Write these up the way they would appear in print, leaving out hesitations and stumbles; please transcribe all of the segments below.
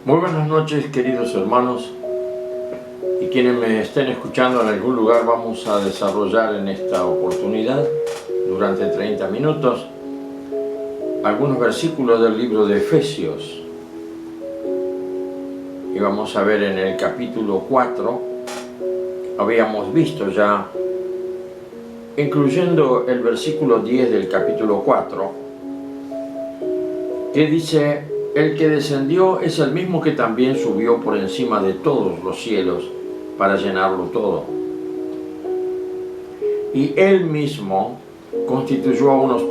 Muy buenas noches, queridos hermanos, y quienes me estén escuchando en algún lugar. Vamos a desarrollar en esta oportunidad, durante 30 minutos, algunos versículos del libro de Efesios. Y vamos a ver en el capítulo 4, habíamos visto ya, incluyendo el versículo 10 del capítulo 4, que dice: el que descendió es el mismo que también subió por encima de todos los cielos para llenarlo todo. Y él mismo constituyó a unos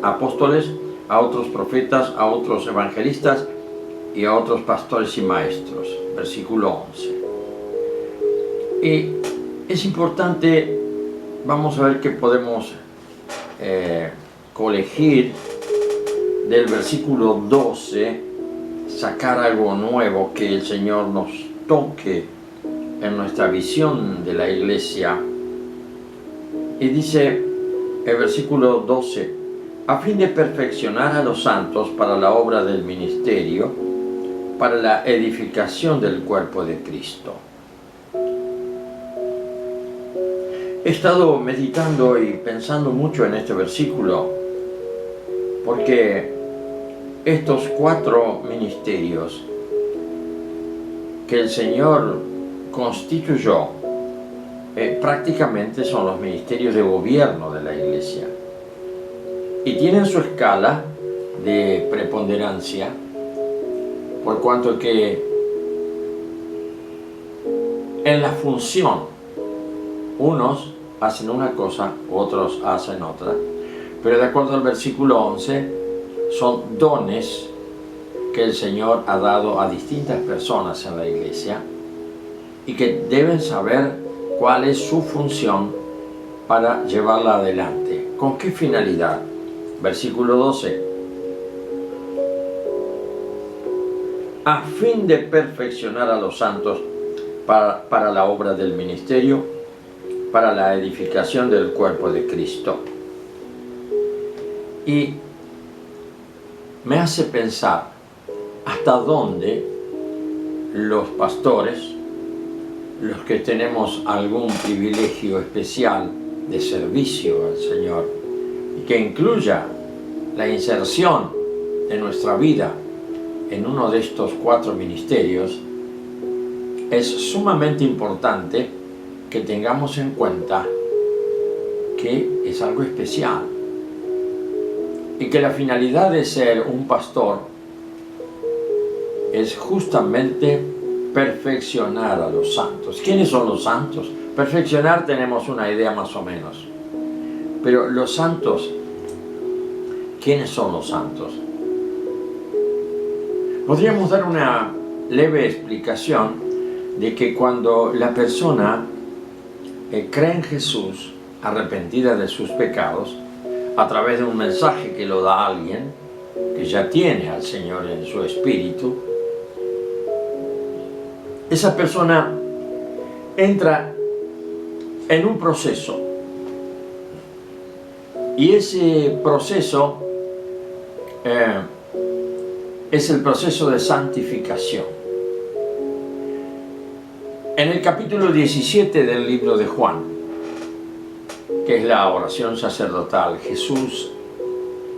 apóstoles, a otros profetas, a otros evangelistas y a otros pastores y maestros. Versículo 11. Y es importante, vamos a ver qué podemos colegir del versículo 12, sacar algo nuevo que el Señor nos toque en nuestra visión de la iglesia. Y dice el versículo 12: a fin de perfeccionar a los santos para la obra del ministerio, para la edificación del cuerpo de Cristo. He estado meditando y pensando mucho en este versículo, porque estos 4 ministerios que el Señor constituyó prácticamente son los ministerios de gobierno de la iglesia, y tienen su escala de preponderancia, por cuanto que en la función unos hacen una cosa, otros hacen otra, pero de acuerdo al versículo 11 son dones que el Señor ha dado a distintas personas en la iglesia y que deben saber cuál es su función para llevarla adelante. ¿Con qué finalidad? Versículo 12: a fin de perfeccionar a los santos para la obra del ministerio, para la edificación del cuerpo de Cristo. Y me hace pensar hasta dónde los pastores, los que tenemos algún privilegio especial de servicio al Señor, y que incluya la inserción de nuestra vida en uno de estos 4 ministerios, es sumamente importante que tengamos en cuenta que es algo especial y que la finalidad de ser un pastor es justamente perfeccionar a los santos. ¿Quiénes son los santos? Perfeccionar tenemos una idea más o menos, pero los santos, ¿quiénes son los santos? Podríamos dar una leve explicación de que cuando la persona cree en Jesús, arrepentida de sus pecados, a través de un mensaje que lo da alguien que ya tiene al Señor en su espíritu, esa persona entra en un proceso, y ese proceso es el proceso de santificación. En el capítulo 17 del libro de Juan, que es la oración sacerdotal, Jesús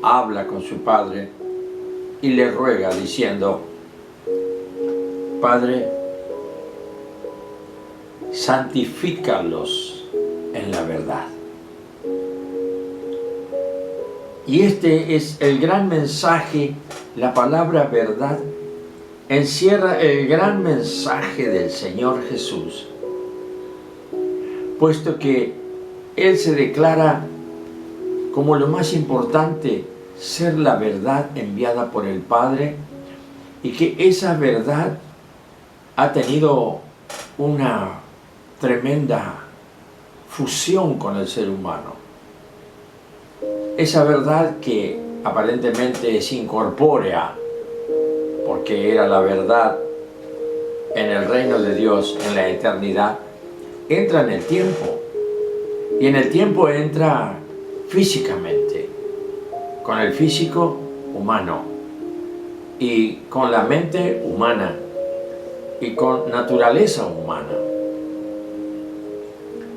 habla con su Padre y le ruega diciendo: Padre, santifícalos en la verdad. Y este es el gran mensaje. La palabra verdad encierra el gran mensaje del Señor Jesús, puesto que Él se declara como lo más importante, ser la verdad enviada por el Padre, y que esa verdad ha tenido una tremenda fusión con el ser humano. Esa verdad que aparentemente es incorpórea, porque era la verdad en el reino de Dios en la eternidad, entra en el tiempo, y en el tiempo entra físicamente, con el físico humano. y con la mente humana y con naturaleza humana.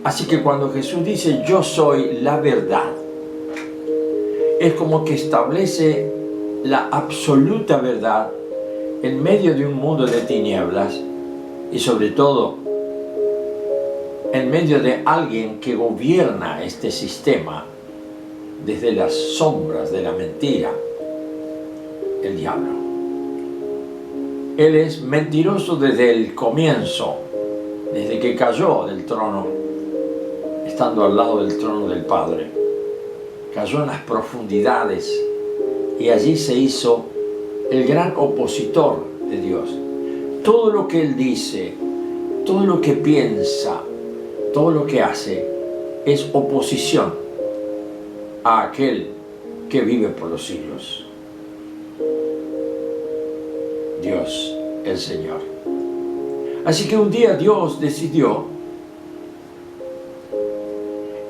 Así que cuando Jesús dice yo soy la verdad, es como que establece la absoluta verdad en medio de un mundo de tinieblas y sobre todo en medio de alguien que gobierna este sistema desde las sombras de la mentira, el diablo. Él es mentiroso desde el comienzo, desde que cayó del trono, estando al lado del trono del Padre. Cayó en las profundidades y allí se hizo el gran opositor de Dios. Todo lo que Él dice, todo lo que piensa, todo lo que hace es oposición a aquel que vive por los siglos. Dios, el Señor. Así que un día Dios decidió,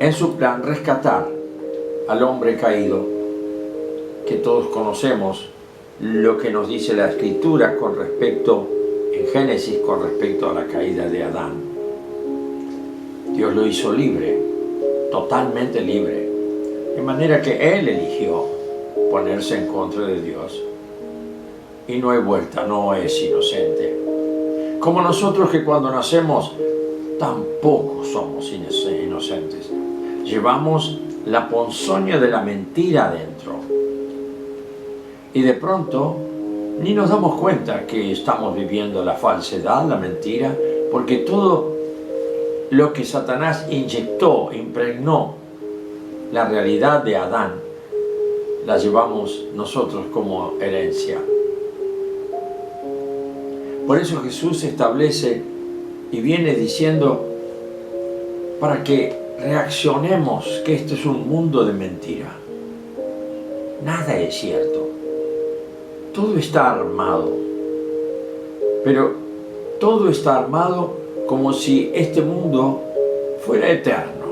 en su plan, rescatar al hombre caído, que todos conocemos lo que nos dice la Escritura con respecto, en Génesis, con respecto a la caída de Adán. Dios lo hizo libre, totalmente libre, de manera que Él eligió ponerse en contra de Dios. Y no hay vuelta, no es inocente. Como nosotros que cuando nacemos tampoco somos inocentes. Llevamos la ponzoña de la mentira adentro. Y de pronto ni nos damos cuenta que estamos viviendo la falsedad, la mentira, porque todo lo que Satanás inyectó, impregnó la realidad de Adán, la llevamos nosotros como herencia. Por eso Jesús establece y viene diciendo para que reaccionemos que esto es un mundo de mentira. Nada es cierto. Todo está armado. Pero todo está armado como si este mundo fuera eterno.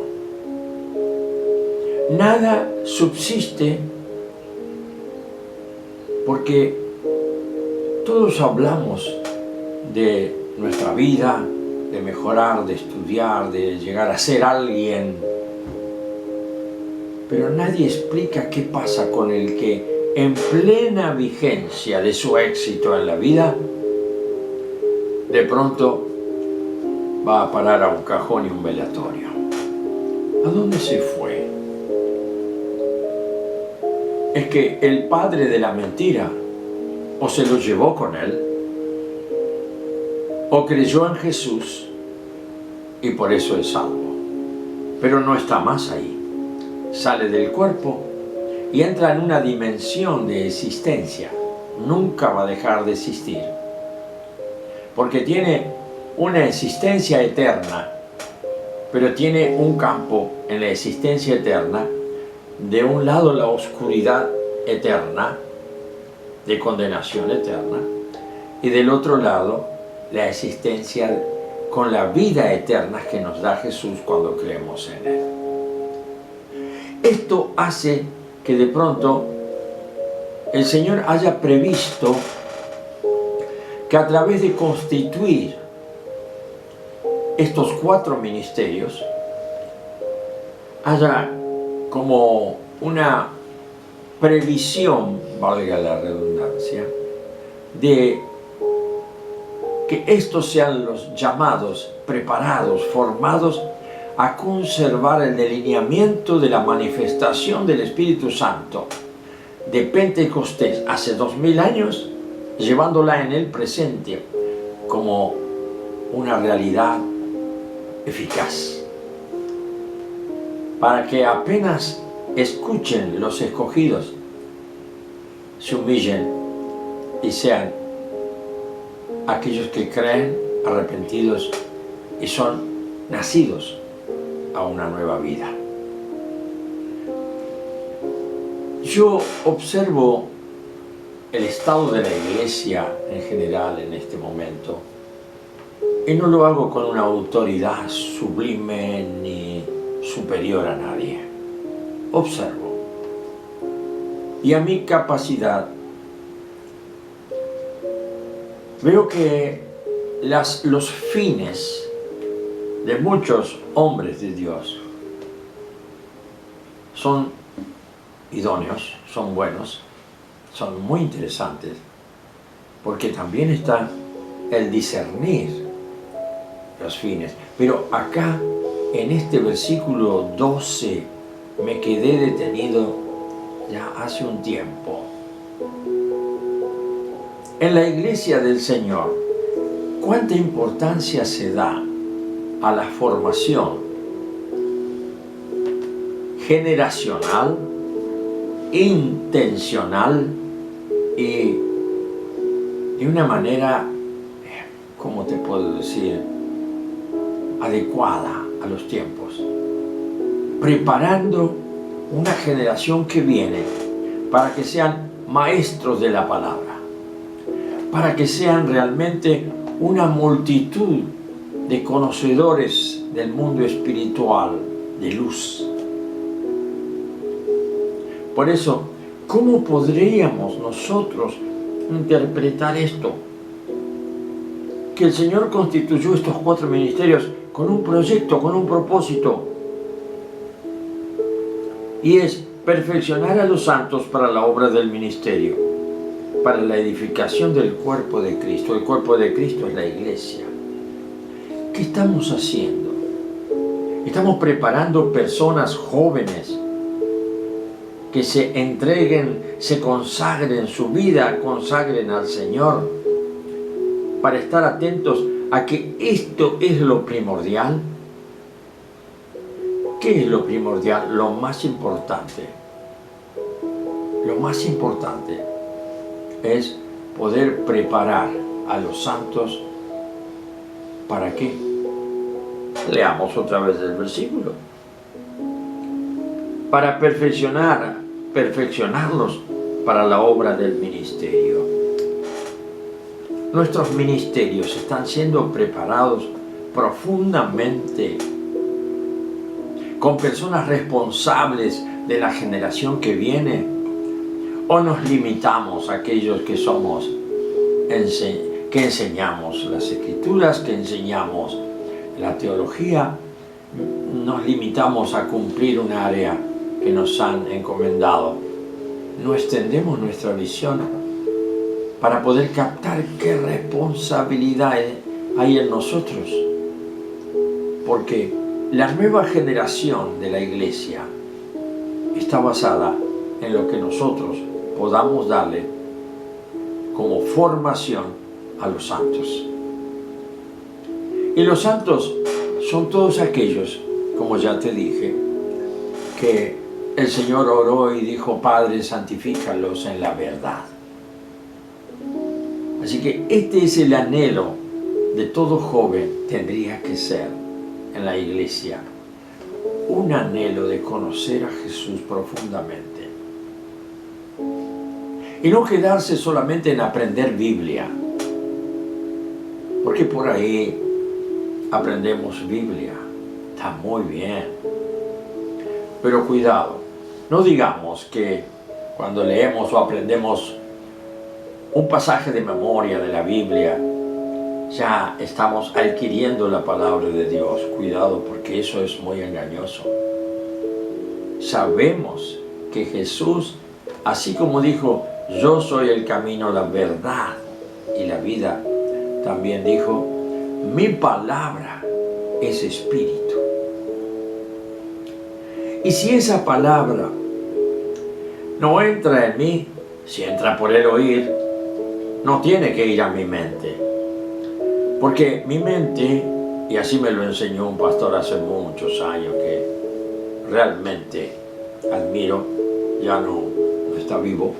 Nada subsiste porque todos hablamos de nuestra vida, de mejorar, de estudiar, de llegar a ser alguien. Pero nadie explica qué pasa con el que en plena vigencia de su éxito en la vida, de pronto va a parar a un cajón y un velatorio. ¿A dónde se fue? Es que el padre de la mentira o se lo llevó con él, o creyó en Jesús y por eso es salvo. Pero no está más ahí. Sale del cuerpo y entra en una dimensión de existencia. Nunca va a dejar de existir. Porque tiene una existencia eterna, pero tiene un campo en la existencia eterna. De un lado la oscuridad eterna, de condenación eterna, y del otro lado la existencia con la vida eterna que nos da Jesús cuando creemos en Él. Esto hace que de pronto el Señor haya previsto que a través de constituir estos 4 ministerios haya como una previsión, valga la redundancia, de que estos sean los llamados, preparados, formados a conservar el delineamiento de la manifestación del Espíritu Santo de Pentecostés hace 2000 años, llevándola en el presente como una realidad eficaz. Para que apenas escuchen los escogidos, se humillen y sean aquellos que creen, arrepentidos y son nacidos a una nueva vida. Yo observo el estado de la iglesia en general en este momento y no lo hago con una autoridad sublime ni superior a nadie. Observo y a mi capacidad veo que los fines de muchos hombres de Dios son idóneos, son buenos, son muy interesantes, porque también está el discernir los fines. Pero acá, en este versículo 12, me quedé detenido ya hace un tiempo. En la iglesia del Señor, ¿cuánta importancia se da a la formación generacional, intencional y de una manera, ¿cómo te puedo decir?, adecuada a los tiempos? Preparando una generación que viene para que sean maestros de la palabra, para que sean realmente una multitud de conocedores del mundo espiritual, de luz. Por eso, ¿cómo podríamos nosotros interpretar esto? Que el Señor constituyó estos 4 ministerios con un proyecto, con un propósito, y es perfeccionar a los santos para la obra del ministerio, para la edificación del cuerpo de Cristo. El cuerpo de Cristo es la iglesia. ¿Qué estamos haciendo? Estamos preparando personas jóvenes que se entreguen, se consagren su vida, consagren al Señor, para estar atentos a que esto es lo primordial. ¿Qué es lo primordial? Lo más importante. Lo más importante es poder preparar a los santos. ¿Para qué? Leamos otra vez el versículo. Para perfeccionarlos para la obra del ministerio. Nuestros ministerios están siendo preparados profundamente con personas responsables de la generación que viene, o nos limitamos a aquellos que somos, que enseñamos las escrituras, que enseñamos la teología, nos limitamos a cumplir un área que nos han encomendado. No extendemos nuestra visión para poder captar qué responsabilidad hay en nosotros, porque la nueva generación de la iglesia está basada en lo que nosotros podamos darle como formación a los santos. Y los santos son todos aquellos, como ya te dije, que el Señor oró y dijo: Padre, santifícalos en la verdad. Así que este es el anhelo de todo joven, tendría que ser en la iglesia, un anhelo de conocer a Jesús profundamente y no quedarse solamente en aprender Biblia, porque por ahí aprendemos Biblia, está muy bien, pero cuidado, no digamos que cuando leemos o aprendemos un pasaje de memoria de la Biblia ya estamos adquiriendo la palabra de Dios. Cuidado, porque eso es muy engañoso. Sabemos que Jesús, así como dijo: yo soy el camino, la verdad y la vida, también dijo: mi palabra es espíritu. Y si esa palabra no entra en mí, si entra por el oír, no tiene que ir a mi mente. Porque mi mente, y así me lo enseñó un pastor hace muchos años que realmente admiro, ya no está vivo,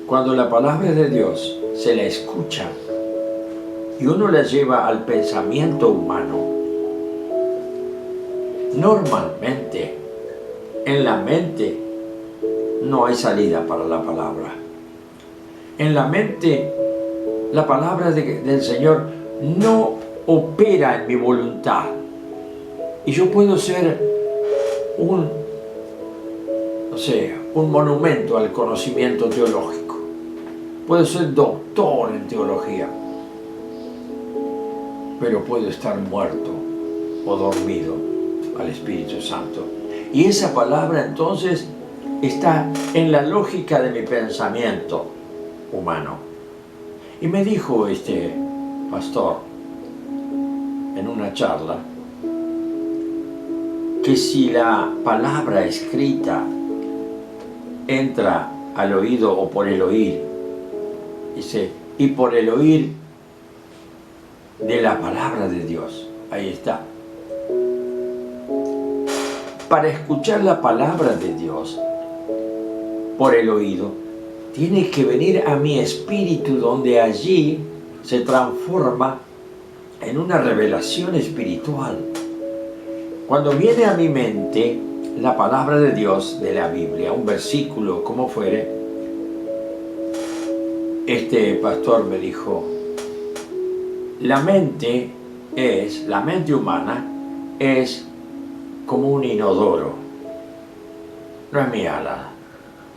cuando la palabra de Dios se la escucha y uno la lleva al pensamiento humano, normalmente en la mente no hay salida para la palabra. En la mente la palabra del Señor no opera en mi voluntad. Y yo puedo ser un monumento al conocimiento teológico. Puedo ser doctor en teología, pero puedo estar muerto o dormido al Espíritu Santo. Y esa palabra entonces está en la lógica de mi pensamiento humano. Y me dijo este pastor en una charla que si la palabra escrita entra al oído o por el oír, dice, y por el oír de la palabra de Dios, ahí está. Para escuchar la palabra de Dios por el oído, tiene que venir a mi espíritu, donde allí se transforma en una revelación espiritual. Cuando viene a mi mente la palabra de Dios de la Biblia, un versículo, como fuere, este pastor me dijo, la mente humana es como un inodoro. No es mía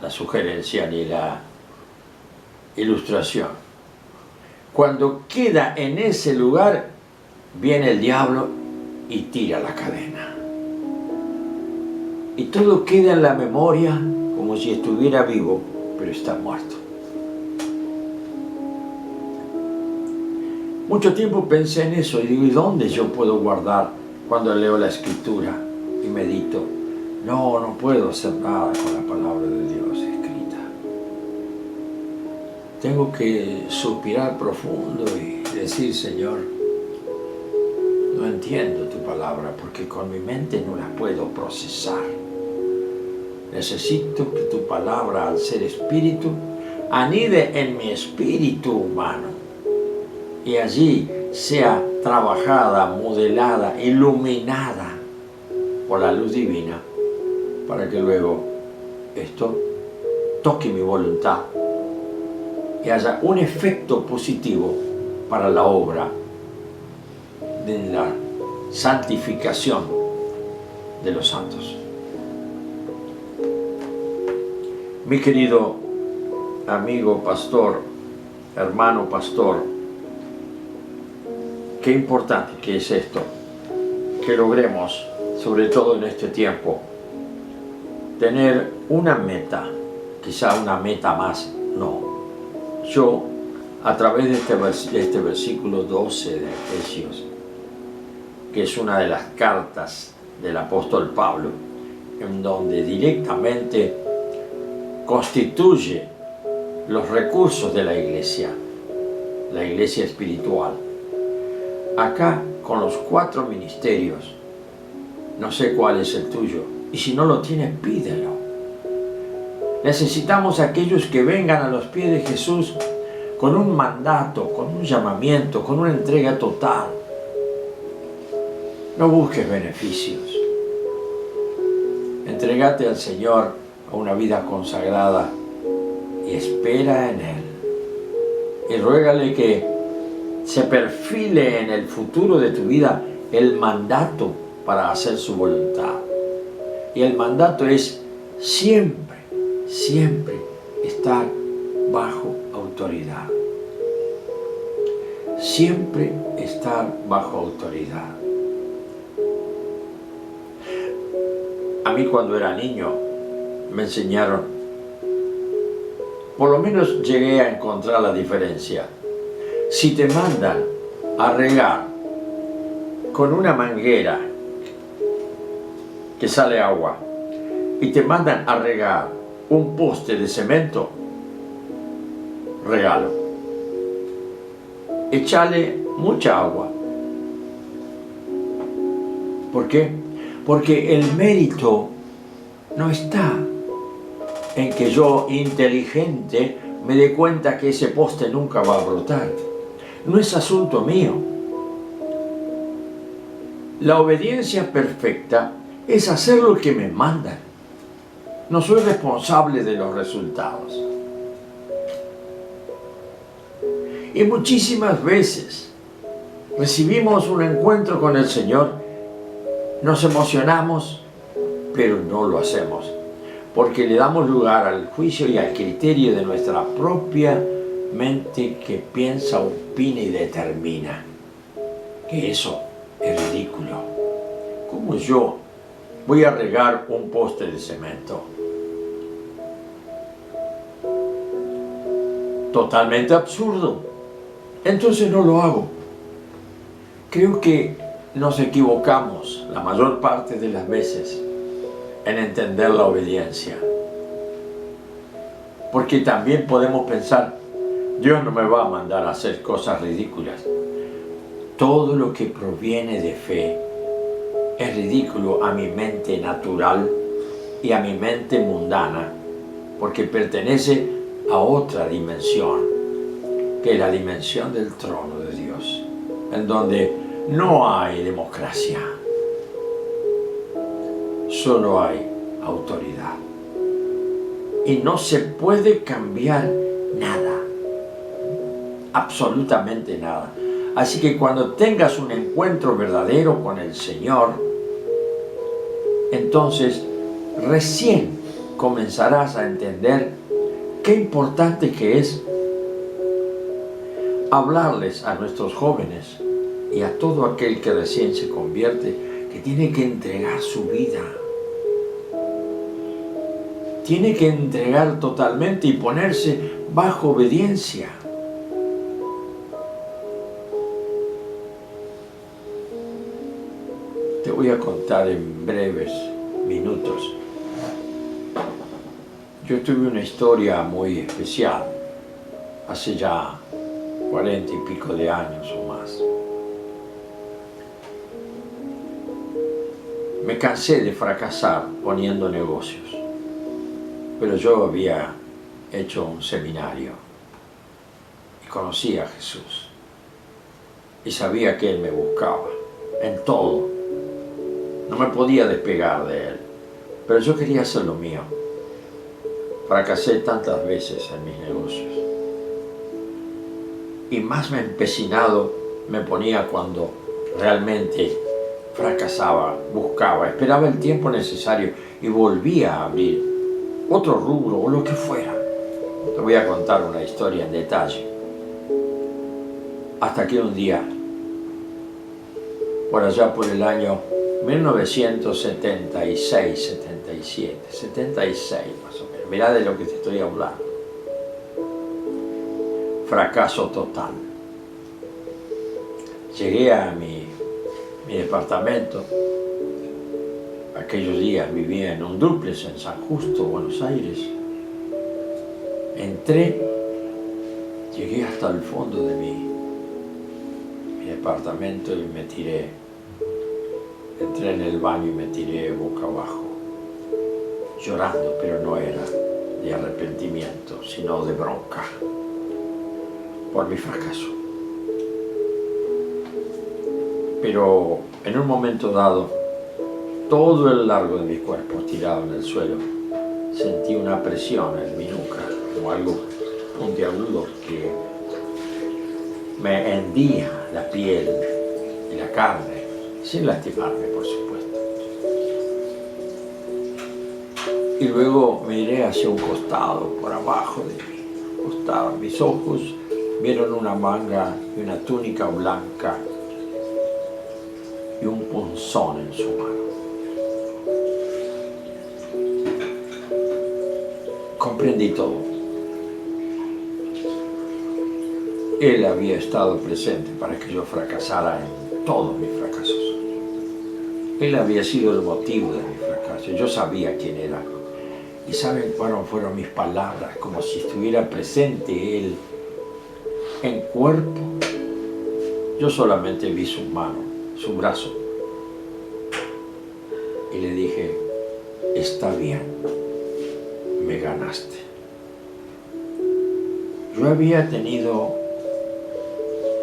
la sugerencia ni la ilustración. Cuando queda en ese lugar, viene el diablo y tira la cadena. Y todo queda en la memoria como si estuviera vivo, pero está muerto. Mucho tiempo pensé en eso y digo, ¿y dónde yo puedo guardar cuando leo la Escritura y medito? No puedo hacer nada con la palabra de Dios escrita. Tengo que suspirar profundo y decir, Señor, no entiendo tu palabra porque con mi mente no la puedo procesar. Necesito que tu palabra, al ser espíritu, anide en mi espíritu humano y allí sea trabajada, modelada, iluminada por la luz divina, para que luego esto toque mi voluntad y haya un efecto positivo para la obra de la santificación de los santos. Mi querido amigo pastor, hermano pastor, qué importante que es esto, que logremos, sobre todo en este tiempo, tener una meta, quizá una meta más, no. Yo, a través de este versículo 12 de Efesios, que es una de las cartas del apóstol Pablo, en donde directamente constituye los recursos de la iglesia espiritual. Acá, con los 4 ministerios, no sé cuál es el tuyo, y si no lo tienes, pídelo. Necesitamos aquellos que vengan a los pies de Jesús con un mandato, con un llamamiento, con una entrega total. No busques beneficios. Entrégate al Señor a una vida consagrada y espera en Él. Y ruégale que se perfile en el futuro de tu vida el mandato para hacer su voluntad. Y el mandato es siempre estar bajo autoridad. Siempre estar bajo autoridad. A mí cuando era niño me enseñaron, por lo menos llegué a encontrar la diferencia. Si te mandan a regar con una manguera que sale agua y te mandan a regar un poste de cemento, regalo. Échale mucha agua. ¿Por qué? Porque el mérito no está en que yo, inteligente, me dé cuenta que ese poste nunca va a brotar. No es asunto mío. La obediencia perfecta es hacer lo que me mandan. No soy responsable de los resultados. Y muchísimas veces recibimos un encuentro con el Señor, nos emocionamos, pero no lo hacemos, porque le damos lugar al juicio y al criterio de nuestra propia mente que piensa, opina y determina. Que eso es ridículo. ¿Cómo yo voy a regar un poste de cemento? Totalmente absurdo. Entonces no lo hago. Creo que nos equivocamos la mayor parte de las veces en entender la obediencia. Porque también podemos pensar, Dios no me va a mandar a hacer cosas ridículas. Todo lo que proviene de fe es ridículo a mi mente natural y a mi mente mundana, porque pertenece a otra dimensión, que es la dimensión del trono de Dios, en donde no hay democracia, solo hay autoridad. Y no se puede cambiar nada, absolutamente nada. Así que cuando tengas un encuentro verdadero con el Señor, entonces recién comenzarás a entender qué importante que es hablarles a nuestros jóvenes y a todo aquel que recién se convierte, que tiene que entregar su vida. Tiene que entregar totalmente y ponerse bajo obediencia. Te voy a contar en breves minutos. Yo tuve una historia muy especial hace ya 40 y pico de años o más. Me cansé de fracasar poniendo negocios, pero yo había hecho un seminario y conocí a Jesús y sabía que Él me buscaba en todo. No me podía despegar de Él, pero yo quería hacer lo mío. Fracasé tantas veces en mis negocios y más me empecinado me ponía cuando realmente fracasaba, buscaba, esperaba el tiempo necesario y volvía a abrir otro rubro o lo que fuera. Te voy a contar una historia en detalle. Hasta que un día, por allá por el año 1976, 77, 76 más o menos, mirá de lo que te estoy hablando. Fracaso total. Llegué a mi departamento. Aquellos días vivía en un dúplex en San Justo, Buenos Aires. Entré, llegué hasta el fondo de mi departamento y me tiré. Entré en el baño y me tiré boca abajo, llorando, pero no era de arrepentimiento, sino de bronca por mi fracaso. Pero en un momento dado, todo el largo de mi cuerpo tirado en el suelo, sentí una presión en mi nuca, como algo puntiagudo que me hendía la piel y la carne, sin lastimarme, por supuesto. Y luego miré hacia un costado, por abajo de mi costado. Mis ojos vieron una manga y una túnica blanca y un punzón en su mano. Comprendí todo. Él había estado presente para que yo fracasara en todos mis fracasos. Él había sido el motivo de mi fracaso. Yo sabía quién era. ¿Y saben cuáles fueron mis palabras? Como si estuviera presente Él en cuerpo. Yo solamente vi su mano, su brazo. Y le dije, está bien, me ganaste. Yo había tenido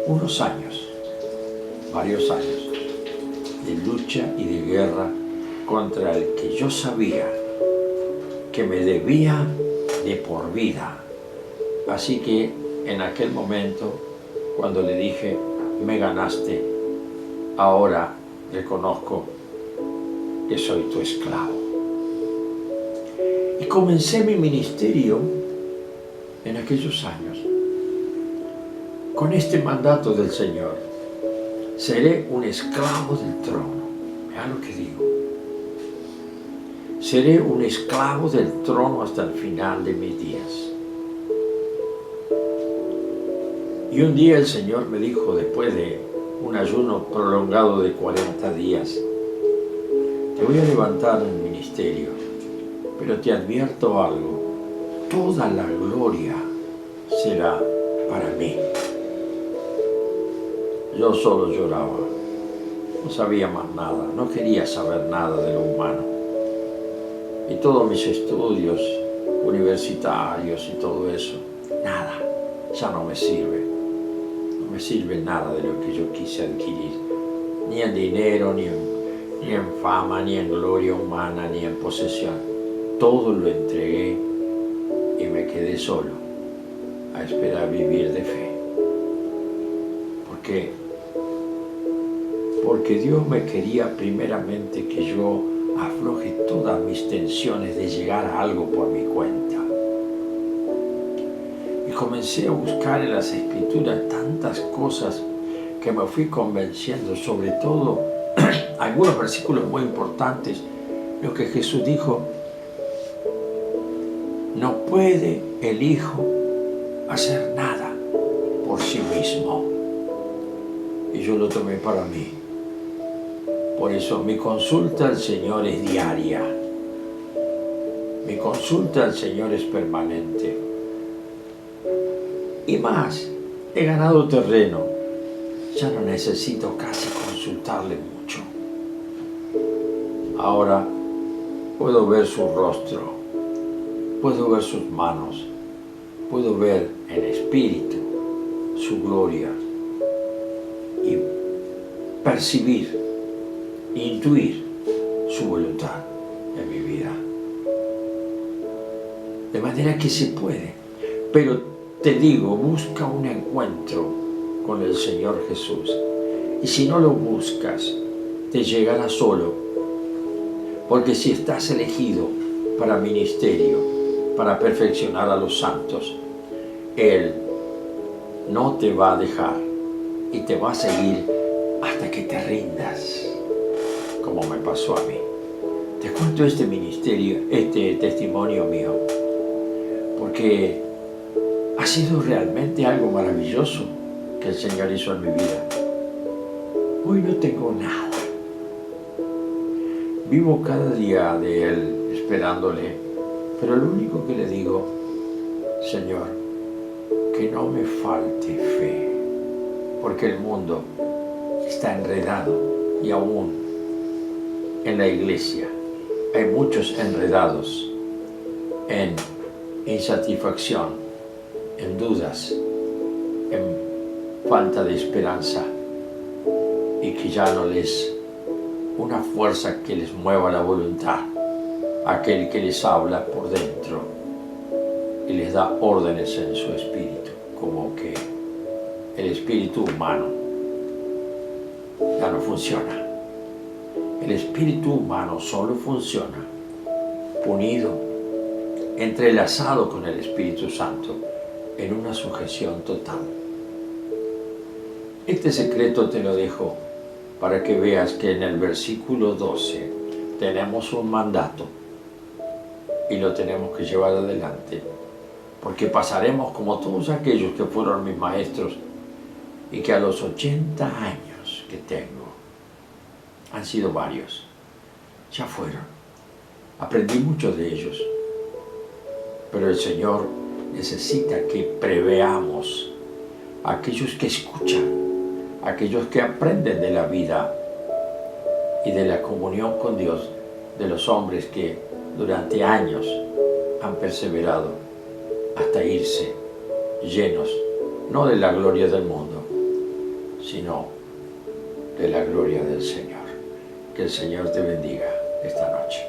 unos años, varios años, de lucha y de guerra contra el que yo sabía que me debía de por vida. Así que en aquel momento, cuando le dije, me ganaste, ahora reconozco que soy tu esclavo. Y comencé mi ministerio en aquellos años con este mandato del Señor, seré un esclavo del trono. Vean lo que digo. Seré un esclavo del trono hasta el final de mis días. Y un día el Señor me dijo, después de un ayuno prolongado de 40 días, te voy a levantar en el ministerio, pero te advierto algo, toda la gloria será para mí. Yo solo lloraba, no sabía más nada, no quería saber nada de lo humano. Y todos mis estudios universitarios y todo eso, nada, ya no me sirve. No me sirve nada de lo que yo quise adquirir, ni en dinero, ni en fama, ni en gloria humana, ni en posesión. Todo lo entregué y me quedé solo a esperar vivir de fe. ¿Por qué? Porque Dios me quería primeramente que yo afloje todas mis tensiones de llegar a algo por mi cuenta. Y comencé a buscar en las Escrituras tantas cosas que me fui convenciendo, sobre todo algunos versículos muy importantes, lo que Jesús dijo: no puede el Hijo hacer nada por sí mismo. Y yo lo tomé para mí. Por eso mi consulta al Señor es diaria. Mi consulta al Señor es permanente. Y más, he ganado terreno. Ya no necesito casi consultarle mucho. Ahora puedo ver su rostro, puedo ver sus manos, puedo ver en espíritu su gloria y percibir, intuir su voluntad en mi vida. De manera que se puede, pero te digo, busca un encuentro con el Señor Jesús. Y si no lo buscas, te llegará solo. Porque si estás elegido para ministerio, para perfeccionar a los santos, Él no te va a dejar y te va a seguir hasta que te rindas, como me pasó a mí. Te cuento este ministerio, este testimonio mío, porque ha sido realmente algo maravilloso que el Señor hizo en mi vida. Hoy no tengo nada. Vivo cada día de Él esperándole, pero lo único que le digo: Señor, que no me falte fe, porque el mundo está enredado y aún en la iglesia hay muchos enredados en insatisfacción, en dudas, en falta de esperanza, y que ya no les una fuerza que les mueva la voluntad, aquel que les habla por dentro y les da órdenes en su espíritu, como que el espíritu humano ya no funciona. El espíritu humano solo funciona unido, entrelazado con el Espíritu Santo en una sujeción total. Este secreto te lo dejo para que veas que en el versículo 12 tenemos un mandato y lo tenemos que llevar adelante, porque pasaremos como todos aquellos que fueron mis maestros y que a los 80 años que tengo, han sido varios, ya fueron. Aprendí mucho de ellos, pero el Señor necesita que preveamos a aquellos que escuchan, aquellos que aprenden de la vida y de la comunión con Dios, de los hombres que durante años han perseverado hasta irse llenos, no de la gloria del mundo, sino de la gloria del Señor. Que el Señor te bendiga esta noche.